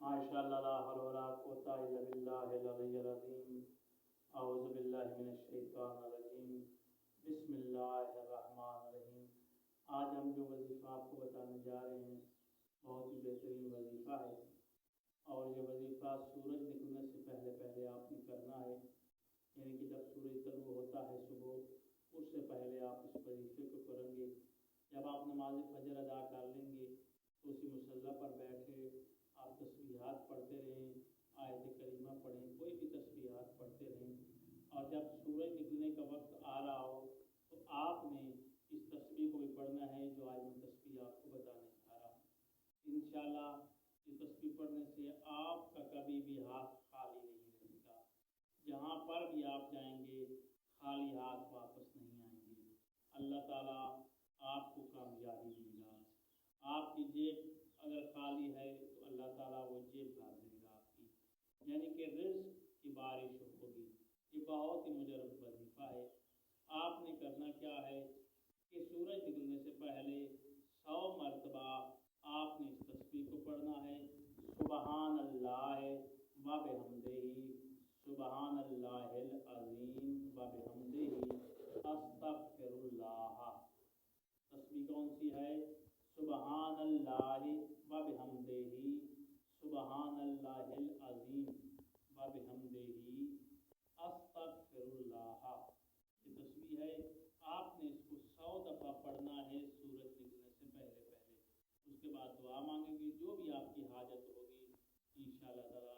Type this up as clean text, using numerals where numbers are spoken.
ماشاء اللہ لا حول ولا قوۃ الا باللہ العلی العظیم اعوذ باللہ من الشیطان الرجیم بسم اللہ الرحمن الرحیم۔ آج ہم جو وظیفہ آپ کو بتانے جا رہے ہیں بہت ہی بہترین وظیفہ ہے، اور یہ وظیفہ سورج نکلنے سے پہلے پہلے آپ نے کرنا ہے، یعنی کہ جب سورج طلوع ہوتا ہے صبح، اس سے پہلے آپ اس وظیفے کو کریں گے۔ جب آپ نماز فجر ادا کر لیں گے تو اسی مصلی پر بیٹھے آپ تسبیحات پڑھتے رہیں، آیت کریمہ پڑھیں، کوئی بھی تسبیحات پڑھتے رہیں، اور جب سورج نکلنے کا وقت آ رہا ہو تو آپ نے اس تسبیح کو بھی پڑھنا ہے جو آج میں تسبیح آپ کو بتانے جا رہا ہوں۔ انشاءاللہ یہ تسبیح پڑھنے سے آپ کا کبھی بھی ہاتھ خالی نہیں رہے گا، جہاں پر بھی آپ جائیں گے خالی ہاتھ واپس نہیں آئیں گے۔ اللہ تعالیٰ آپ کو کامیابی دے گا۔ آپ کی جیب اگر خالی ہے تو اللہ تعالیٰ وہ جیب بھر دے گا آپ کی، یعنی کہ رزق کی بارش ہوگی۔ یہ بہت ہی مجرب وظیفہ ہے۔ آپ نے کرنا کیا ہے کہ سورج نکلنے سے پہلے 100 مرتبہ آپ نے اس تسبیح کو پڑھنا ہے، سبحان اللہ و بحمدہ، سبحان اللہ العظیم و بحمدہ، استغفر اللہ۔ تسبیح کون سی ہے؟ سبحان اللہ و بحمدہ، سبحان اللہ العظیم و بحمدہ، استغفر اللہ۔ یہ تسبیح ہے، آپ نے اس کو 100 دفعہ پڑھنا ہے سورج نکلنے سے پہلے پہلے۔ اس کے بعد دعا مانگیں گے، جو بھی آپ کی حاجت ہوگی انشاءاللہ تعالیٰ